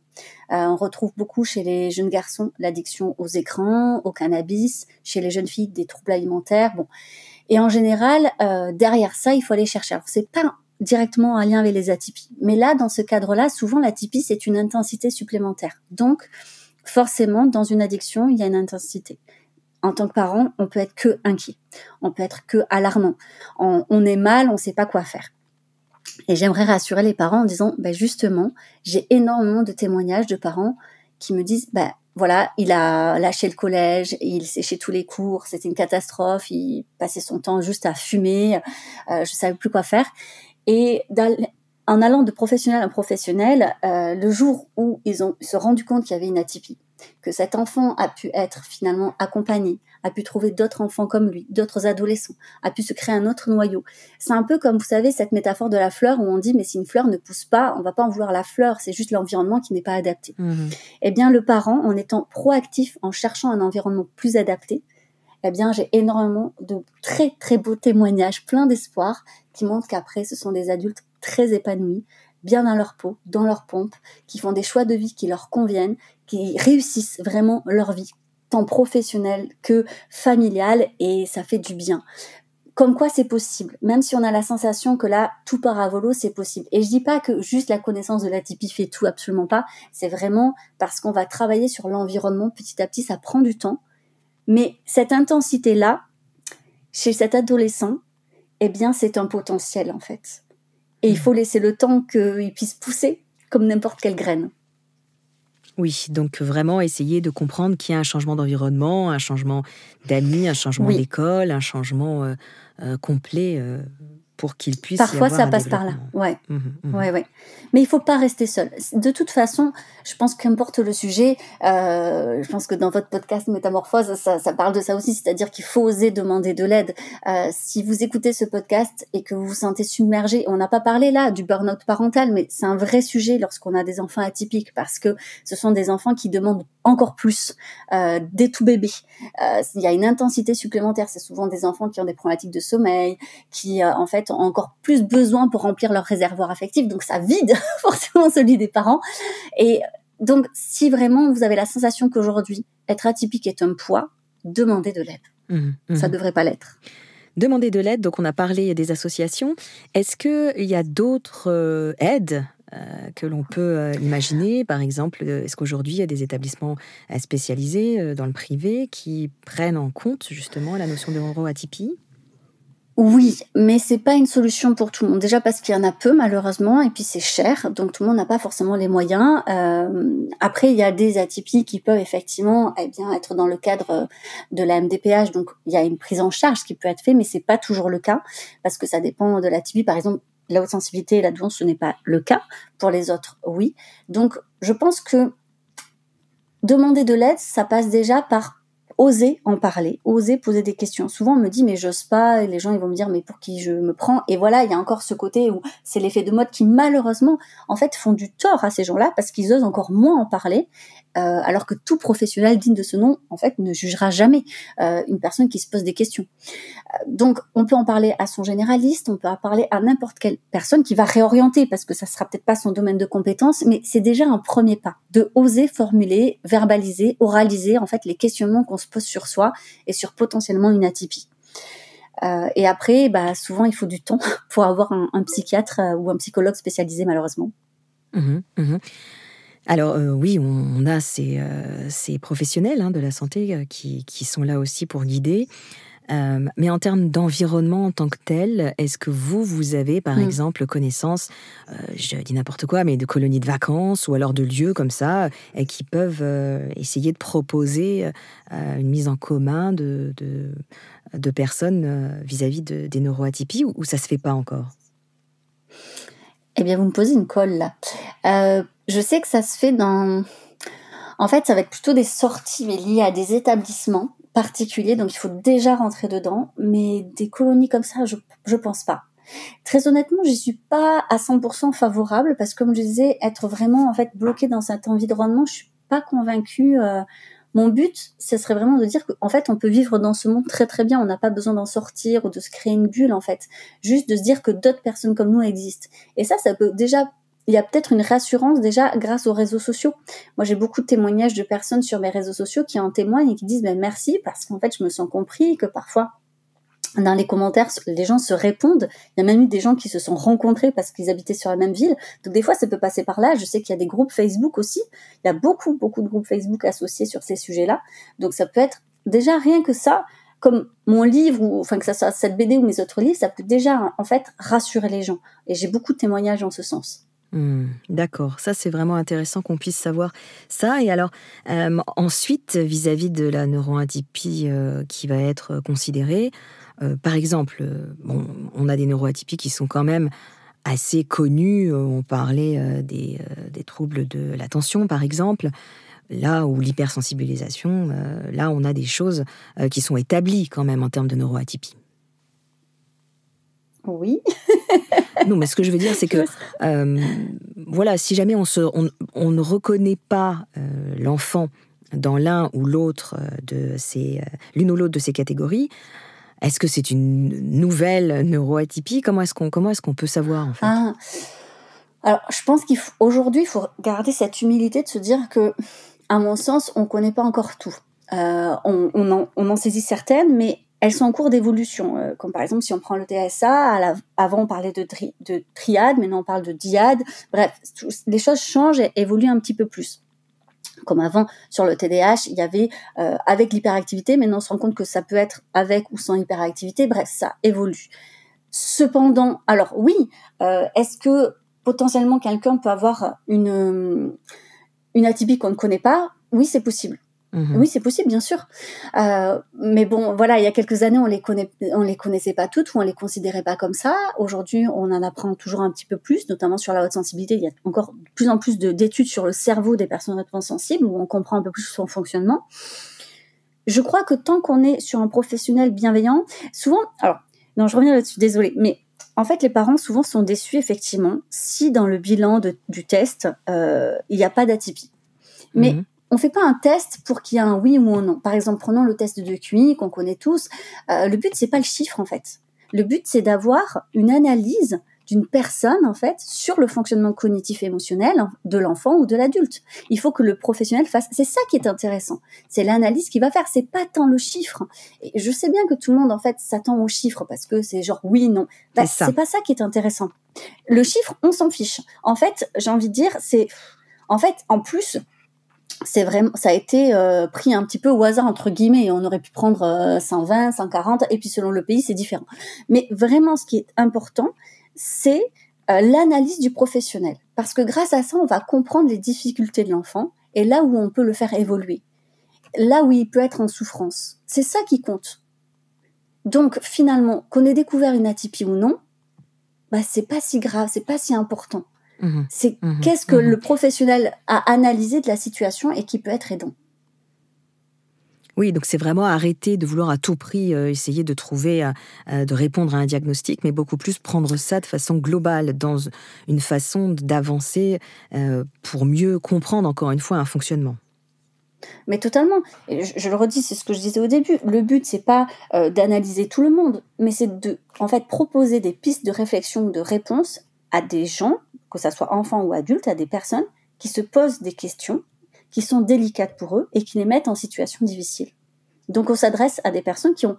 On retrouve beaucoup chez les jeunes garçons l'addiction aux écrans, au cannabis, chez les jeunes filles des troubles alimentaires. Bon, et en général, derrière ça, il faut aller chercher. Alors, c'est pas directement en lien avec les atypies. Mais là, dans ce cadre-là, souvent l'atypie, c'est une intensité supplémentaire. Donc, forcément, dans une addiction, il y a une intensité. En tant que parent, on peut être que inquiet. On peut être que alarmant. On est mal, on ne sait pas quoi faire. Et j'aimerais rassurer les parents en disant, justement, j'ai énormément de témoignages de parents qui me disent, voilà, il a lâché le collège, il séchait tous les cours, c'était une catastrophe, il passait son temps juste à fumer, je savais plus quoi faire. Et en allant de professionnel en professionnel, le jour où ils se rendu compte qu'il y avait une atypie, que cet enfant a pu être finalement accompagné, a pu trouver d'autres enfants comme lui, d'autres adolescents, a pu se créer un autre noyau. C'est un peu comme, vous savez, cette métaphore de la fleur où on dit, mais si une fleur ne pousse pas, on va pas en vouloir la fleur, c'est juste l'environnement qui n'est pas adapté. Eh bien, le parent, en étant proactif, en cherchant un environnement plus adapté, eh bien, j'ai énormément de très, très beaux témoignages, plein d'espoir, qui montrent qu'après, ce sont des adultes très épanouis, bien dans leur peau, dans leur pompe, qui font des choix de vie qui leur conviennent, qui réussissent vraiment leur vie, tant professionnelle que familiale, et ça fait du bien. Comme quoi c'est possible, même si on a la sensation que là, tout part à volo, c'est possible. Et je dis pas que juste la connaissance de l'atypie fait tout, absolument pas. C'est vraiment parce qu'on va travailler sur l'environnement petit à petit, ça prend du temps. Mais cette intensité-là, chez cet adolescent, eh bien, c'est un potentiel, en fait. Et il faut laisser le temps qu'il puisse pousser comme n'importe quelle graine. Oui, donc vraiment essayer de comprendre qu'il y a un changement d'environnement, un changement d'amis, un changement d'école, un changement complet pour qu'il puisse Parfois, y avoir ça passe par là, ouais. Ouais. Mais il faut pas rester seul. De toute façon, je pense qu'importe le sujet, je pense que dans votre podcast Métamorphose, ça parle de ça aussi, c'est-à-dire qu'il faut oser demander de l'aide. Si vous écoutez ce podcast et que vous vous sentez submergé, on n'a pas parlé là du burn-out parental, mais c'est un vrai sujet lorsqu'on a des enfants atypiques, parce que ce sont des enfants qui demandent encore plus dès tout bébé. Il y a une intensité supplémentaire. C'est souvent des enfants qui ont des problématiques de sommeil, qui en fait ont encore plus besoin pour remplir leur réservoir affectif. Donc ça vide forcément celui des parents. Et donc si vraiment vous avez la sensation qu'aujourd'hui être atypique est un poids, demandez de l'aide. Ça devrait pas l'être. Demander de l'aide, donc on a parlé des associations. Est-ce qu'il y a d'autres aides que l'on peut imaginer? Par exemple, est-ce qu'aujourd'hui il y a des établissements spécialisés dans le privé qui prennent en compte justement la notion de neuroatypie? Oui, mais c'est pas une solution pour tout le monde. Déjà parce qu'il y en a peu malheureusement, et puis c'est cher, donc tout le monde n'a pas forcément les moyens. Après, il y a des atypies qui peuvent effectivement, être dans le cadre de la MDPH, donc il y a une prise en charge qui peut être faite, mais c'est pas toujours le cas parce que ça dépend de l'atypie. Par exemple, la haute sensibilité et la douance, ce n'est pas le cas. Pour les autres, oui. Donc, je pense que demander de l'aide, ça passe déjà par oser en parler, oser poser des questions. Souvent, on me dit, mais j'ose pas, et les gens, ils vont me dire, mais pour qui je me prends? Et voilà, il y a encore ce côté où c'est l'effet de mode qui, malheureusement, en fait, font du tort à ces gens-là parce qu'ils osent encore moins en parler, alors que tout professionnel digne de ce nom, en fait, ne jugera jamais une personne qui se pose des questions. Donc, on peut en parler à son généraliste, on peut en parler à n'importe quelle personne qui va réorienter, parce que ça sera peut-être pas son domaine de compétence, mais c'est déjà un premier pas, de oser formuler, verbaliser, oraliser, en fait, les questionnements qu'on se pose sur soi et sur potentiellement une atypie. Et après, souvent, il faut du temps pour avoir un psychiatre ou un psychologue spécialisé, malheureusement. Alors oui, on a ces professionnels de la santé qui sont là aussi pour guider. Mais en termes d'environnement en tant que tel, est-ce que vous avez par exemple connaissance, je dis n'importe quoi, mais de colonies de vacances ou alors de lieux comme ça, et qui peuvent essayer de proposer une mise en commun de personnes vis-à-vis des neuroatypies, ou ça se fait pas encore? Eh bien, vous me posez une colle là. Je sais que ça se fait en fait, ça va être plutôt des sorties, mais liées à des établissements particuliers, donc il faut déjà rentrer dedans, mais des colonies comme ça, je pense pas. Très honnêtement, j'y suis pas à 100% favorable, parce que comme je disais, être vraiment en fait bloqué dans cet environnement, je suis pas convaincue. Mon but, ce serait vraiment de dire qu'en fait, on peut vivre dans ce monde très très bien, on n'a pas besoin d'en sortir ou de se créer une bulle en fait, juste de se dire que d'autres personnes comme nous existent. Et ça peut déjà... Il y a peut-être une rassurance déjà grâce aux réseaux sociaux. Moi, j'ai beaucoup de témoignages de personnes sur mes réseaux sociaux qui en témoignent et qui disent merci, parce qu'en fait, je me sens compris, que parfois, dans les commentaires, les gens se répondent. Il y a même eu des gens qui se sont rencontrés parce qu'ils habitaient sur la même ville. Donc des fois, ça peut passer par là. Je sais qu'il y a des groupes Facebook aussi. Il y a beaucoup de groupes Facebook associés sur ces sujets-là. Donc ça peut être déjà rien que ça, comme mon livre, ou enfin que ça soit cette BD ou mes autres livres, ça peut déjà en fait rassurer les gens. Et j'ai beaucoup de témoignages en ce sens. D'accord, ça c'est vraiment intéressant qu'on puisse savoir ça. Et alors, ensuite, vis-à-vis de la neuroatypie qui va être considérée, par exemple, bon, on a des neuroatypies qui sont quand même assez connus. On parlait des troubles de l'attention, par exemple. Là où l'hypersensibilisation, là on a des choses qui sont établies quand même en termes de neuroatypie. Oui. Non, mais ce que je veux dire, c'est que voilà, si jamais on ne reconnaît pas l'enfant dans l'un ou l'autre l'une ou l'autre de ces catégories, est-ce que c'est une nouvelle neuroatypie ? Comment est-ce qu'on peut savoir en fait ? Alors, je pense qu'aujourd'hui, il faut garder cette humilité de se dire que, à mon sens, on ne connaît pas encore tout. On en saisit certaines, mais elles sont en cours d'évolution. Comme par exemple, si on prend le TSA, avant on parlait de triade, maintenant on parle de diade. Bref, les choses changent et évoluent un petit peu plus. Comme avant, sur le TDAH, il y avait avec l'hyperactivité, maintenant on se rend compte que ça peut être avec ou sans hyperactivité. Bref, ça évolue. Cependant, alors oui, est-ce que potentiellement quelqu'un peut avoir une atypie qu'on ne connaît pas ? Oui, c'est possible. Oui, c'est possible, bien sûr. Mais bon, voilà, il y a quelques années, on les connaissait pas toutes ou on les considérait pas comme ça. Aujourd'hui, on en apprend toujours un petit peu plus, notamment sur la haute sensibilité. Il y a encore de plus en plus d'études sur le cerveau des personnes hautement sensibles où on comprend un peu plus son fonctionnement. Je crois que tant qu'on est sur un professionnel bienveillant, souvent, alors, non, je reviens là-dessus, désolée, mais en fait, les parents souvent sont déçus, effectivement, si dans le bilan du test, il n'y a pas d'atypie. Mais on ne fait pas un test pour qu'il y ait un oui ou un non. Par exemple, prenons le test de QI qu'on connaît tous. Le but, c'est pas le chiffre, en fait. Le but, c'est d'avoir une analyse d'une personne, en fait, sur le fonctionnement cognitif et émotionnel de l'enfant ou de l'adulte. Il faut que le professionnel fasse... C'est ça qui est intéressant. C'est l'analyse qu'il va faire. C'est pas tant le chiffre. Et je sais bien que tout le monde, en fait, s'attend au chiffre parce que c'est genre oui, non. C'est pas ça qui est intéressant. Le chiffre, on s'en fiche. En fait, j'ai envie de dire, en fait, en plus... c'est vraiment, ça a été pris un petit peu au hasard entre guillemets. On aurait pu prendre 120, 140, et puis selon le pays, c'est différent. Mais vraiment, ce qui est important, c'est l'analyse du professionnel, parce que grâce à ça, on va comprendre les difficultés de l'enfant et là où on peut le faire évoluer, là où il peut être en souffrance. C'est ça qui compte. Donc finalement, qu'on ait découvert une atypie ou non, c'est pas si grave, c'est pas si important. C'est qu'est-ce que le professionnel a analysé de la situation et qui peut être aidant. Oui, donc c'est vraiment arrêter de vouloir à tout prix essayer de trouver, de répondre à un diagnostic, mais beaucoup plus prendre ça de façon globale, dans une façon d'avancer pour mieux comprendre, encore une fois, un fonctionnement. Mais totalement. Et je le redis, c'est ce que je disais au début. Le but, c'est pas d'analyser tout le monde, mais c'est de, en fait, proposer des pistes de réflexion, de réponse à des gens, que ça soit enfants ou adultes, à des personnes qui se posent des questions, qui sont délicates pour eux et qui les mettent en situation difficile. Donc on s'adresse à des personnes qui ont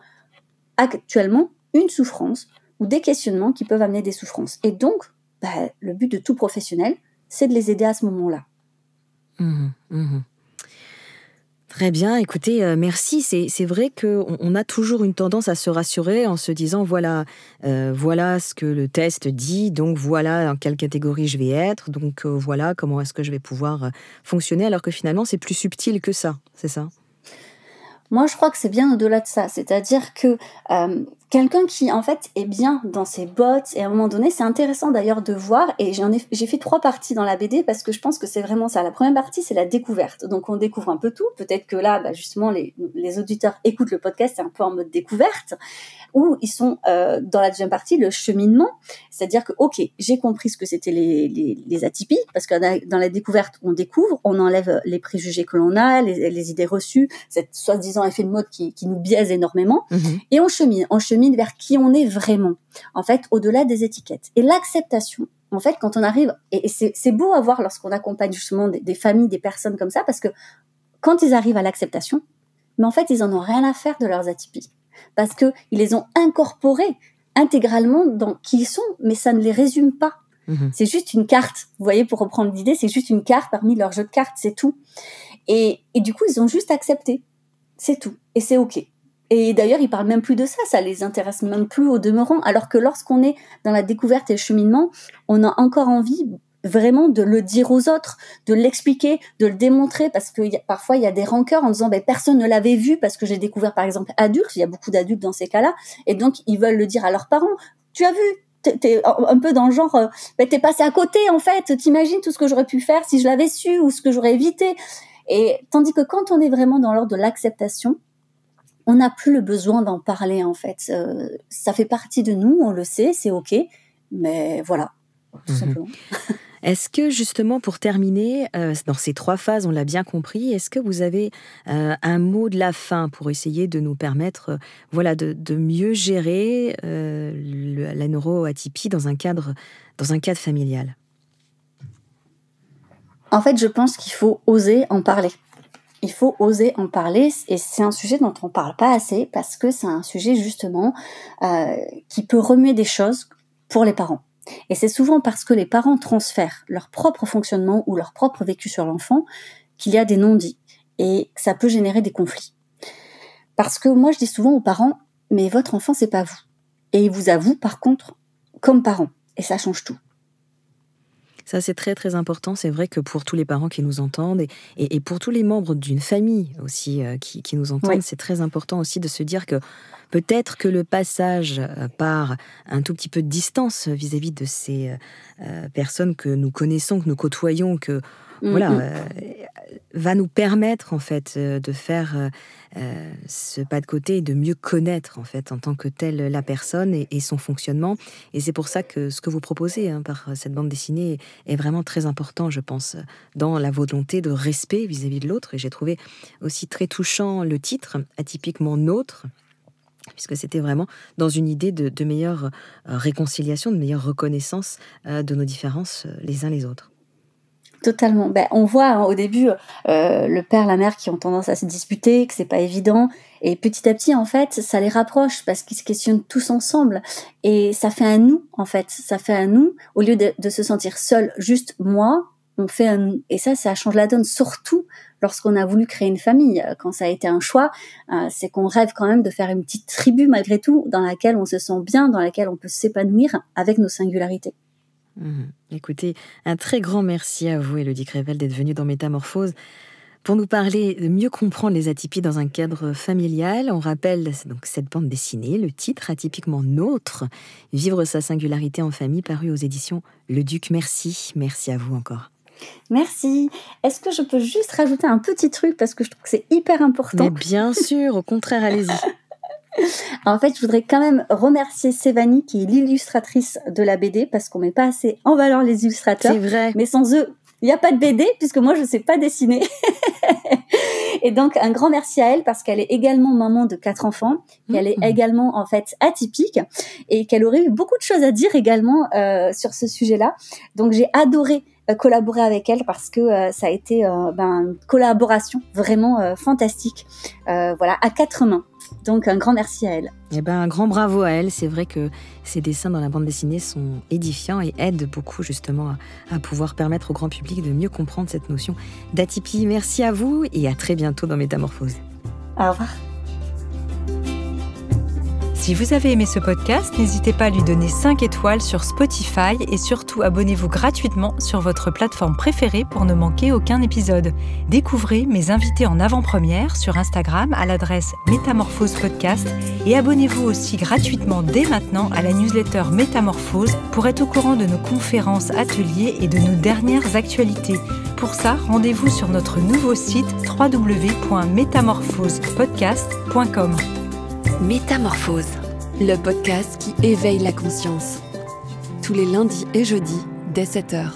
actuellement une souffrance ou des questionnements qui peuvent amener des souffrances. Et donc, le but de tout professionnel, c'est de les aider à ce moment-là. Très bien, écoutez, merci. C'est vrai qu'on a toujours une tendance à se rassurer en se disant voilà ce que le test dit, donc voilà dans quelle catégorie je vais être, donc voilà comment est-ce que je vais pouvoir fonctionner, alors que finalement c'est plus subtil que ça, c'est ça ? Moi, je crois que c'est bien au-delà de ça. C'est-à-dire que quelqu'un qui, en fait, est bien dans ses bottes, et à un moment donné, c'est intéressant d'ailleurs de voir, et j'ai fait 3 parties dans la BD parce que je pense que c'est vraiment ça. La première partie, c'est la découverte. Donc, on découvre un peu tout. Peut-être que là, justement, les auditeurs écoutent le podcast, c'est un peu en mode découverte, où ils sont dans la deuxième partie, le cheminement. C'est-à-dire que, ok, j'ai compris ce que c'était les atypies, parce que dans la découverte, on découvre, on enlève les préjugés que l'on a, les idées reçues, cette soi-disant effet de mode qui nous biaise énormément, et on chemine vers qui on est vraiment, en fait, au-delà des étiquettes. Et l'acceptation, en fait, quand on arrive, et c'est beau à voir lorsqu'on accompagne justement des familles, des personnes comme ça, parce que quand ils arrivent à l'acceptation, mais en fait, ils en ont rien à faire de leurs atypies, parce qu'ils les ont incorporées intégralement dans qui ils sont, mais ça ne les résume pas. C'est juste une carte, vous voyez, pour reprendre l'idée, c'est juste une carte parmi leur jeu de cartes, c'est tout. Et du coup, ils ont juste accepté. C'est tout. Et c'est OK. Et d'ailleurs, ils parlent même plus de ça. Ça les intéresse même plus au demeurant. Alors que lorsqu'on est dans la découverte et le cheminement, on a encore envie vraiment de le dire aux autres, de l'expliquer, de le démontrer, parce que parfois il y a des rancœurs en disant personne ne l'avait vu, parce que j'ai découvert par exemple adulte, il y a beaucoup d'adultes dans ces cas-là, et donc ils veulent le dire à leurs parents. Tu as vu, t'es un peu dans le genre, t'es passé à côté en fait, t'imagines tout ce que j'aurais pu faire si je l'avais su ou ce que j'aurais évité. Et tandis que quand on est vraiment dans l'ordre de l'acceptation, on n'a plus le besoin d'en parler en fait. Ça fait partie de nous, on le sait, c'est ok, mais voilà, tout simplement. Est-ce que justement, pour terminer, dans ces 3 phases, on l'a bien compris, est-ce que vous avez un mot de la fin pour essayer de nous permettre de mieux gérer la neuroatypie dans un cadre familial? En fait, je pense qu'il faut oser en parler. Il faut oser en parler, et c'est un sujet dont on parle pas assez, parce que c'est un sujet justement qui peut remuer des choses pour les parents. Et c'est souvent parce que les parents transfèrent leur propre fonctionnement ou leur propre vécu sur l'enfant qu'il y a des non-dits, et ça peut générer des conflits. Parce que moi, je dis souvent aux parents, mais votre enfant, c'est pas vous. Et il vous avoue, par contre, comme parent. Et ça change tout. Ça, c'est très, très important. C'est vrai que pour tous les parents qui nous entendent et pour tous les membres d'une famille aussi qui nous entendent, oui. C'est très important aussi de se dire que peut-être que le passage par un tout petit peu de distance vis-à-vis de ces personnes que nous connaissons, que nous côtoyons, va nous permettre en fait de faire ce pas de côté et de mieux connaître en fait en tant que telle la personne et son fonctionnement. Et c'est pour ça que ce que vous proposez par cette bande dessinée est vraiment très important, je pense, dans la volonté de respect vis-à-vis de l'autre. Et j'ai trouvé aussi très touchant le titre, Atypiquement Nôtre, puisque c'était vraiment dans une idée de meilleure réconciliation, de meilleure reconnaissance de nos différences les uns les autres. Totalement. On voit au début le père, la mère qui ont tendance à se disputer, que c'est pas évident, et petit à petit en fait ça les rapproche parce qu'ils se questionnent tous ensemble, et ça fait un nous en fait. Ça fait un nous au lieu de se sentir seul, juste moi. On fait un nous, et ça change la donne, surtout lorsqu'on a voulu créer une famille. Quand ça a été un choix, c'est qu'on rêve quand même de faire une petite tribu malgré tout, dans laquelle on se sent bien, dans laquelle on peut s'épanouir avec nos singularités. Écoutez, un très grand merci à vous, Élodie Crével, d'être venue dans Métamorphose pour nous parler de mieux comprendre les atypies dans un cadre familial. On rappelle donc cette bande dessinée, le titre Atypiquement Nôtre, Vivre sa singularité en famille, paru aux éditions Le Duc. Merci à vous encore. Merci. Est-ce que je peux juste rajouter un petit truc, parce que je trouve que c'est hyper important? Mais bien sûr, au contraire, allez-y. En fait, je voudrais quand même remercier Sévanie, qui est l'illustratrice de la BD, parce qu'on met pas assez en valeur les illustrateurs. C'est vrai. Mais sans eux, il n'y a pas de BD, puisque moi, je sais pas dessiner. Et donc, un grand merci à elle, parce qu'elle est également maman de 4 enfants, qu'elle est également, en fait, atypique, et qu'elle aurait eu beaucoup de choses à dire également sur ce sujet-là. Donc, j'ai adoré collaborer avec elle, parce que ça a été une collaboration vraiment fantastique, à 4 mains. Donc, un grand merci à elle. Un grand bravo à elle. C'est vrai que ces dessins dans la bande dessinée sont édifiants et aident beaucoup justement à pouvoir permettre au grand public de mieux comprendre cette notion d'atypie. Merci à vous et à très bientôt dans Métamorphose. Au revoir. Si vous avez aimé ce podcast, n'hésitez pas à lui donner 5 étoiles sur Spotify et surtout abonnez-vous gratuitement sur votre plateforme préférée pour ne manquer aucun épisode. Découvrez mes invités en avant-première sur Instagram à l'adresse Métamorphose Podcast et abonnez-vous aussi gratuitement dès maintenant à la newsletter Métamorphose pour être au courant de nos conférences, ateliers et de nos dernières actualités. Pour ça, rendez-vous sur notre nouveau site www.métamorphosePodcast.com. Métamorphose, le podcast qui éveille la conscience. Tous les lundis et jeudis, dès 7h.